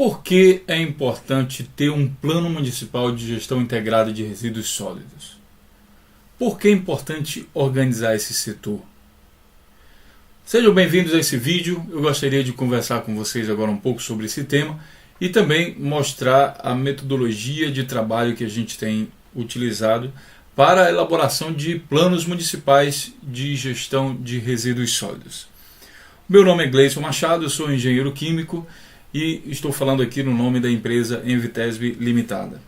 Por que é importante ter um plano municipal de gestão integrada de resíduos sólidos? Por que é importante organizar esse setor? Sejam bem-vindos a esse vídeo. Eu gostaria de conversar com vocês agora um pouco sobre esse tema e também mostrar a metodologia de trabalho que a gente tem utilizado para a elaboração de planos municipais de gestão de resíduos sólidos. Meu nome é Gleison Machado, eu sou engenheiro químico e estou falando aqui no nome da empresa Envitesb Limitada.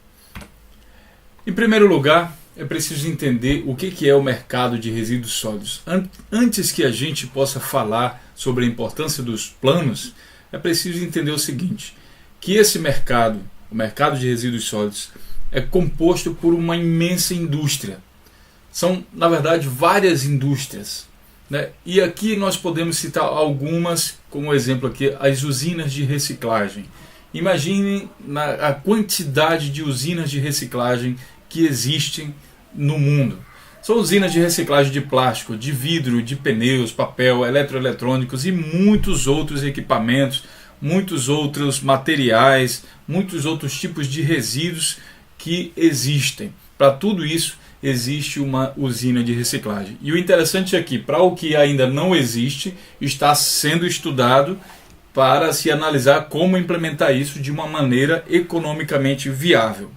Em primeiro lugar, é preciso entender o que é o mercado de resíduos sólidos. Antes que a gente possa falar sobre a importância dos planos, é preciso entender o seguinte, que esse mercado, o mercado de resíduos sólidos, é composto por uma imensa indústria. São, na verdade, várias indústrias, né? E aqui nós podemos citar algumas, como exemplo aqui, as usinas de reciclagem. Imaginem a quantidade de usinas de reciclagem que existem no mundo. São usinas de reciclagem de plástico, de vidro, de pneus, papel, eletroeletrônicos e muitos outros equipamentos, muitos outros materiais, muitos outros tipos de resíduos que existem. Para tudo isso existe uma usina de reciclagem. E o interessante é que, para o que ainda não existe, está sendo estudado para se analisar como implementar isso de uma maneira economicamente viável.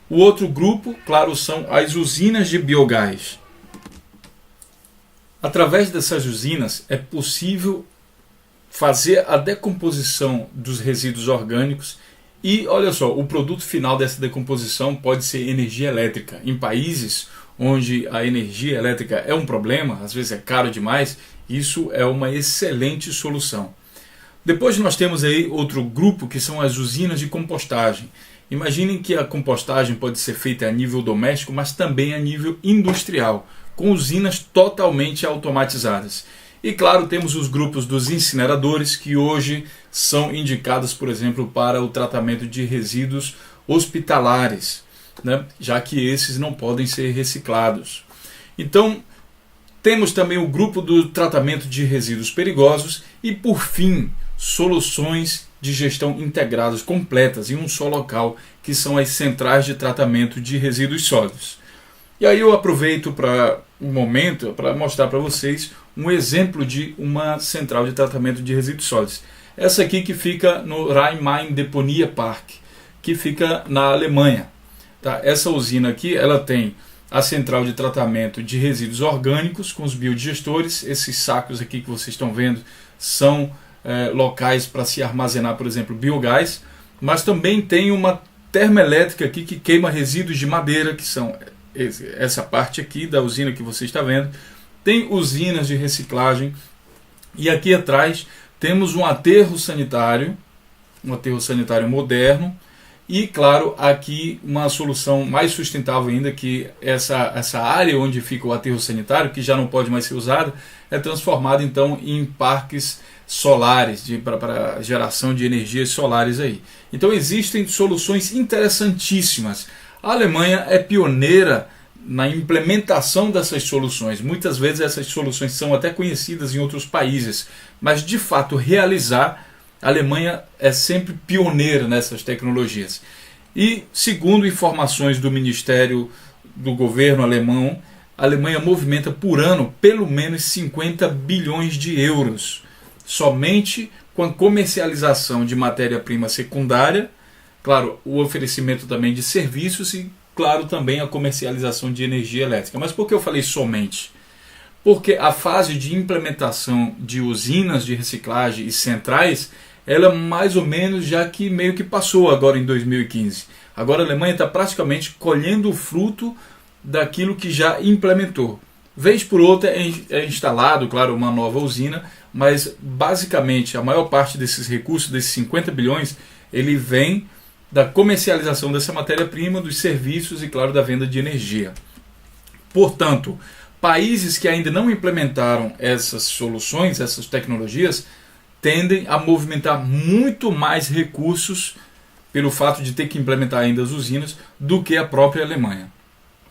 O outro grupo, claro, são as usinas de biogás. Através dessas usinas é possível fazer a decomposição dos resíduos orgânicos e, olha só, o produto final dessa decomposição pode ser energia elétrica. Em países onde a energia elétrica é um problema, às vezes é caro demais, isso é uma excelente solução. Depois nós temos aí outro grupo que são as usinas de compostagem. Imaginem que a compostagem pode ser feita a nível doméstico, mas também a nível industrial, com usinas totalmente automatizadas. E claro, temos os grupos dos incineradores, que hoje são indicados, por exemplo, para o tratamento de resíduos hospitalares, né? Já que esses não podem ser reciclados. Então, temos também o grupo do tratamento de resíduos perigosos e, por fim, soluções de gestão integradas, completas, em um só local, que são as centrais de tratamento de resíduos sólidos. E aí eu aproveito para um momento para mostrar para vocês um exemplo de uma central de tratamento de resíduos sólidos. Essa aqui que fica no Rhein-Main-Deponiepark, que fica na Alemanha. Tá? Essa usina aqui ela tem a central de tratamento de resíduos orgânicos com os biodigestores. Esses sacos aqui que vocês estão vendo são locais para se armazenar, por exemplo, biogás, mas também tem uma termoelétrica aqui que queima resíduos de madeira, que são essa parte aqui da usina que você está vendo. Tem usinas de reciclagem e aqui atrás temos um aterro sanitário moderno e, claro, aqui uma solução mais sustentável ainda, que essa área onde fica o aterro sanitário, que já não pode mais ser usada, é transformada então em parques solares, para geração de energias solares aí. Então existem soluções interessantíssimas. A Alemanha é pioneira na implementação dessas soluções. Muitas vezes essas soluções são até conhecidas em outros países, mas de fato realizar, a Alemanha é sempre pioneira nessas tecnologias. E segundo informações do Ministério do Governo alemão, a Alemanha movimenta por ano pelo menos 50 bilhões de euros, somente com a comercialização de matéria-prima secundária, claro, o oferecimento também de serviços e, claro, também a comercialização de energia elétrica. Mas por que eu falei somente? Porque a fase de implementação de usinas de reciclagem e centrais, ela mais ou menos já que meio que passou agora em 2015. Agora a Alemanha está praticamente colhendo o fruto daquilo que já implementou. Vez por outra é instalado, claro, uma nova usina, mas basicamente a maior parte desses recursos, desses 50 bilhões, ele vem da comercialização dessa matéria-prima, dos serviços e, claro, da venda de energia. Portanto, países que ainda não implementaram essas soluções, essas tecnologias, tendem a movimentar muito mais recursos pelo fato de ter que implementar ainda as usinas do que a própria Alemanha.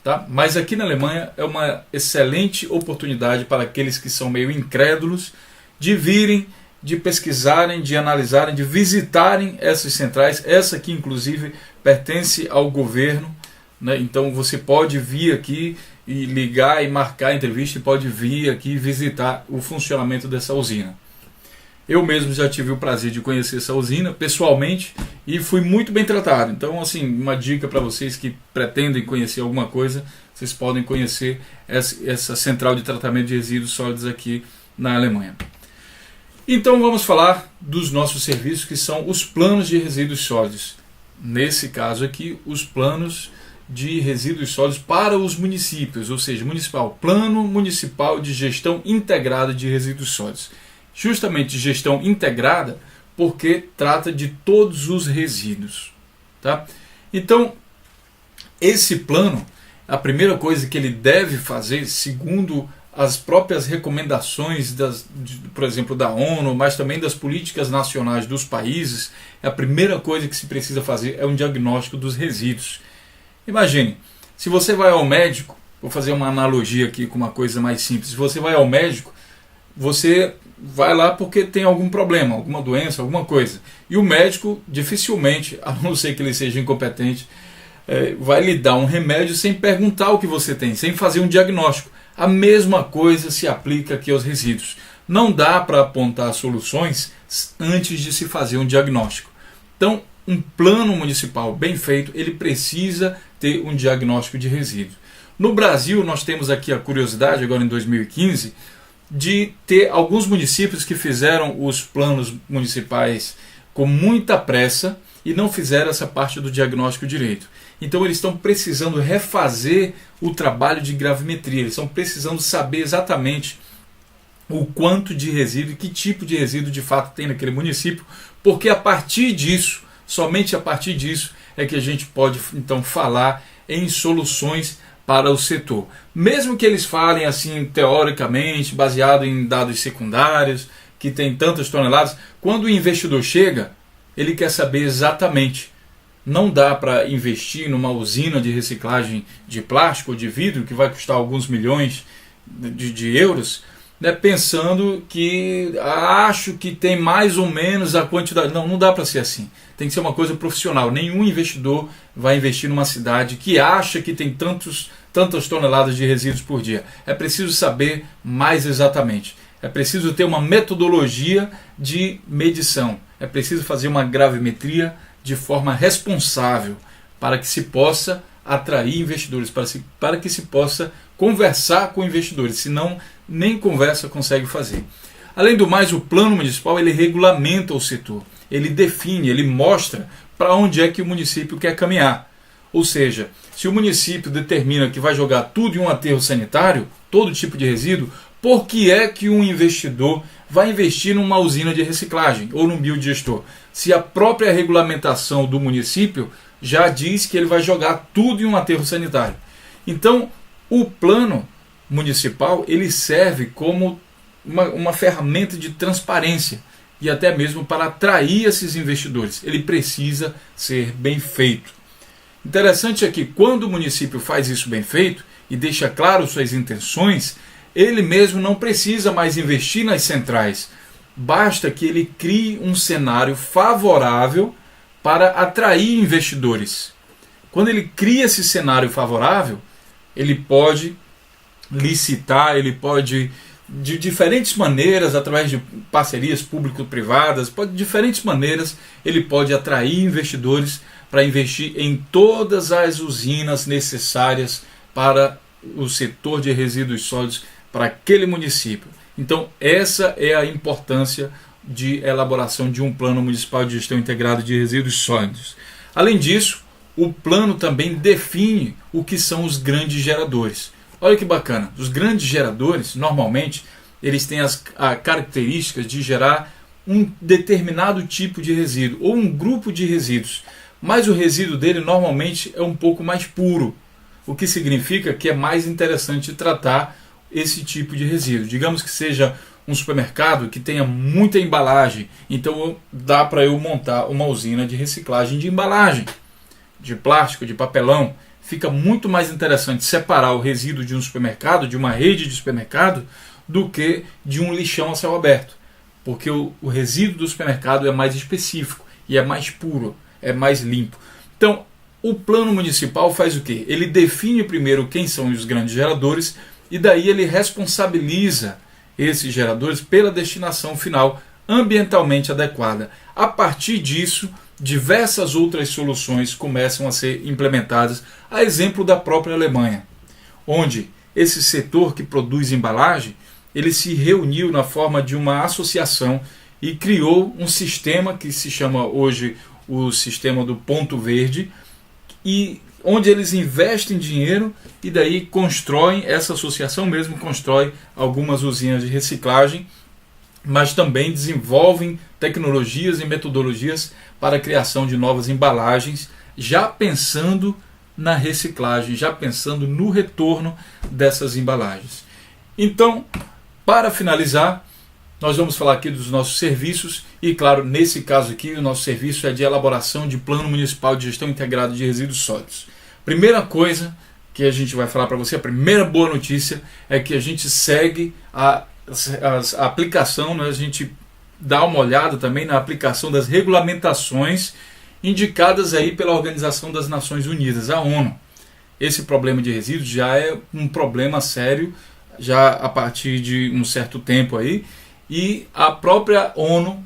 Tá? Mas aqui na Alemanha é uma excelente oportunidade para aqueles que são meio incrédulos de virem de pesquisarem, de analisarem, de visitarem essas centrais. Essa aqui, inclusive, pertence ao governo, né? Então você pode vir aqui e ligar e marcar a entrevista e pode vir aqui visitar o funcionamento dessa usina. Eu mesmo já tive o prazer de conhecer essa usina pessoalmente e fui muito bem tratado. Então, assim, uma dica para vocês que pretendem conhecer alguma coisa, vocês podem conhecer essa central de tratamento de resíduos sólidos aqui na Alemanha. Então vamos falar dos nossos serviços, que são os planos de resíduos sólidos. Nesse caso aqui, os planos de resíduos sólidos para os municípios, ou seja, municipal, Plano Municipal de Gestão Integrada de Resíduos Sólidos. Justamente gestão integrada porque trata de todos os resíduos. Tá? Então, esse plano, a primeira coisa que ele deve fazer, segundo as próprias recomendações, por exemplo, da ONU, mas também das políticas nacionais dos países, a primeira coisa que se precisa fazer é um diagnóstico dos resíduos. Imagine, se você vai ao médico, vou fazer uma analogia aqui com uma coisa mais simples, se você vai ao médico, você vai lá porque tem algum problema, alguma doença, alguma coisa. E o médico, dificilmente, a não ser que ele seja incompetente, vai lhe dar um remédio sem perguntar o que você tem, sem fazer um diagnóstico. A mesma coisa se aplica aqui aos resíduos. Não dá para apontar soluções antes de se fazer um diagnóstico. Então, um plano municipal bem feito, ele precisa ter um diagnóstico de resíduos. No Brasil, nós temos aqui a curiosidade, agora em 2015, de ter alguns municípios que fizeram os planos municipais com muita pressa e não fizeram essa parte do diagnóstico direito. Então eles estão precisando refazer o trabalho de gravimetria, eles estão precisando saber exatamente o quanto de resíduo e que tipo de resíduo de fato tem naquele município, porque a partir disso, somente a partir disso, é que a gente pode então falar em soluções para o setor. Mesmo que eles falem assim teoricamente, baseado em dados secundários, que tem tantas toneladas, quando o investidor chega, ele quer saber exatamente. Não dá para investir numa usina de reciclagem de plástico ou de vidro, que vai custar alguns milhões de euros, né, pensando que acho que tem mais ou menos a quantidade. Não dá para ser assim. Tem que ser uma coisa profissional. Nenhum investidor vai investir numa cidade que acha que tem tantas toneladas de resíduos por dia. É preciso saber mais exatamente. É preciso ter uma metodologia de medição. É preciso fazer uma gravimetria de forma responsável para que se possa atrair investidores, para que se possa conversar com investidores. Senão, nem conversa consegue fazer. Além do mais, o plano municipal ele regulamenta o setor. Ele define, ele mostra para onde é que o município quer caminhar. Ou seja, se o município determina que vai jogar tudo em um aterro sanitário, todo tipo de resíduo, por que é que um investidor vai investir numa usina de reciclagem ou num biodigestor? Se a própria regulamentação do município já diz que ele vai jogar tudo em um aterro sanitário. Então, o plano municipal ele serve como uma ferramenta de transparência e até mesmo para atrair esses investidores. Ele precisa ser bem feito. Interessante é que quando o município faz isso bem feito e deixa claro suas intenções, ele mesmo não precisa mais investir nas centrais. Basta que ele crie um cenário favorável para atrair investidores. Quando ele cria esse cenário favorável, ele pode licitar, ele pode, de diferentes maneiras, através de parcerias público-privadas, de diferentes maneiras, ele pode atrair investidores para investir em todas as usinas necessárias para o setor de resíduos sólidos para aquele município. Então, essa é a importância de elaboração de um plano municipal de gestão integrada de resíduos sólidos. Além disso, o plano também define o que são os grandes geradores. Olha que bacana, os grandes geradores, normalmente, eles têm as características de gerar um determinado tipo de resíduo ou um grupo de resíduos, mas o resíduo dele normalmente é um pouco mais puro, o que significa que é mais interessante tratar esse tipo de resíduo. Digamos que seja um supermercado que tenha muita embalagem, então dá para eu montar uma usina de reciclagem de embalagem, de plástico, de papelão. Fica muito mais interessante separar o resíduo de um supermercado, de uma rede de supermercado, do que de um lixão a céu aberto. porque o resíduo do supermercado é mais específico e é mais puro, é mais limpo. Então, o plano municipal faz o quê? Ele define primeiro quem são os grandes geradores e daí ele responsabiliza esses geradores pela destinação final ambientalmente adequada. A partir disso, diversas outras soluções começam a ser implementadas, a exemplo da própria Alemanha, onde esse setor que produz embalagem, ele se reuniu na forma de uma associação e criou um sistema que se chama hoje o sistema do Ponto Verde, e onde eles investem dinheiro e daí constroem, essa associação mesmo constrói algumas usinas de reciclagem, mas também desenvolvem tecnologias e metodologias para a criação de novas embalagens, já pensando na reciclagem, já pensando no retorno dessas embalagens. Então, para finalizar, nós vamos falar aqui dos nossos serviços e, claro, nesse caso aqui, o nosso serviço é de elaboração de Plano Municipal de Gestão Integrada de Resíduos Sólidos. Primeira coisa que a gente vai falar para você, a primeira boa notícia é que a gente segue a aplicação, né? A gente dá uma olhada também na aplicação das regulamentações indicadas aí pela Organização das Nações Unidas, a ONU. Esse problema de resíduos já é um problema sério, já a partir de um certo tempo aí, e a própria ONU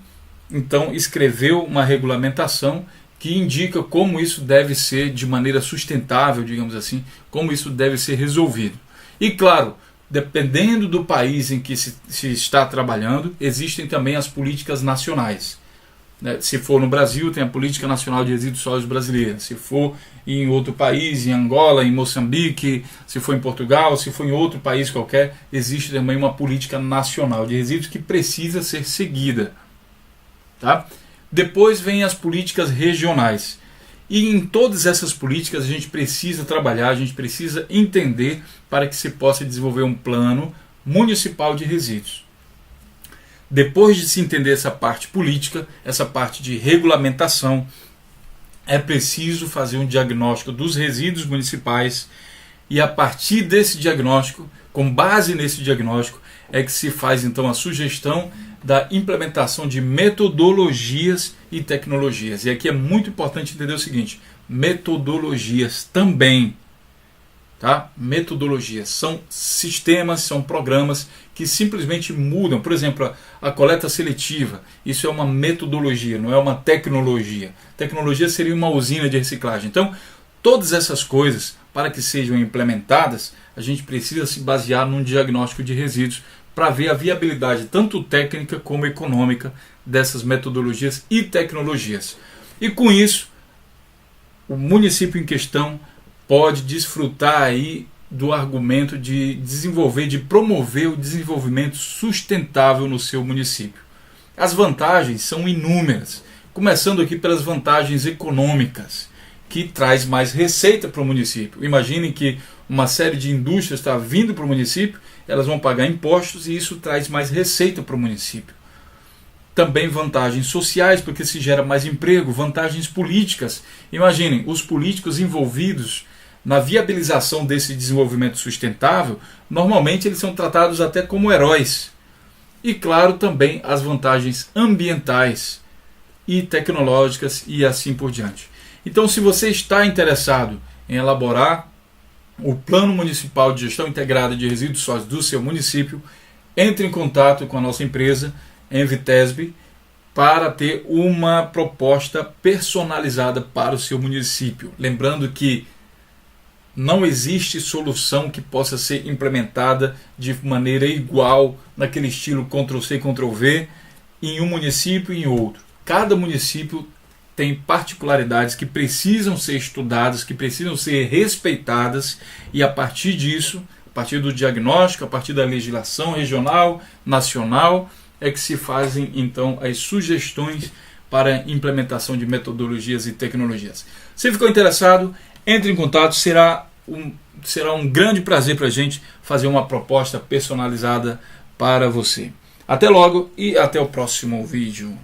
então escreveu uma regulamentação que indica como isso deve ser de maneira sustentável, digamos assim, como isso deve ser resolvido. E claro, dependendo do país em que se está trabalhando, existem também as políticas nacionais. Se for no Brasil, tem a Política Nacional de Resíduos Sólidos Brasileira. Se for em outro país, em Angola, em Moçambique, se for em Portugal, se for em outro país qualquer, existe também uma política nacional de resíduos que precisa ser seguida. Tá? Depois vem as políticas regionais. E em todas essas políticas a gente precisa trabalhar, a gente precisa entender para que se possa desenvolver um plano municipal de resíduos. Depois de se entender essa parte política, essa parte de regulamentação, é preciso fazer um diagnóstico dos resíduos municipais e a partir desse diagnóstico, com base nesse diagnóstico, é que se faz então a sugestão da implementação de metodologias e tecnologias. E aqui é muito importante entender o seguinte, metodologias também. Tá? Metodologias são sistemas, são programas que simplesmente mudam. Por exemplo, a coleta seletiva, isso é uma metodologia, não é uma tecnologia. Tecnologia seria uma usina de reciclagem. Então, todas essas coisas, para que sejam implementadas, a gente precisa se basear num diagnóstico de resíduos para ver a viabilidade tanto técnica como econômica dessas metodologias e tecnologias. E com isso, o município em questão pode desfrutar aí do argumento de desenvolver, de promover o desenvolvimento sustentável no seu município. As vantagens são inúmeras, começando aqui pelas vantagens econômicas, que traz mais receita para o município. Imaginem que uma série de indústrias está vindo para o município, elas vão pagar impostos e isso traz mais receita para o município. Também vantagens sociais, porque se gera mais emprego, vantagens políticas. Imaginem, os políticos envolvidos na viabilização desse desenvolvimento sustentável, normalmente eles são tratados até como heróis. E claro, também as vantagens ambientais e tecnológicas e assim por diante. Então, se você está interessado em elaborar o Plano Municipal de Gestão Integrada de Resíduos Sólidos do seu município, entre em contato com a nossa empresa, Envitesb, para ter uma proposta personalizada para o seu município. Lembrando que não existe solução que possa ser implementada de maneira igual, naquele estilo Ctrl+C, Ctrl+V, em um município e em outro. Cada município tem particularidades que precisam ser estudadas, que precisam ser respeitadas, e a partir disso, a partir do diagnóstico, a partir da legislação regional, nacional, é que se fazem então as sugestões para a implementação de metodologias e tecnologias. Se ficou interessado, entre em contato, será um grande prazer para a gente fazer uma proposta personalizada para você. Até logo e até o próximo vídeo.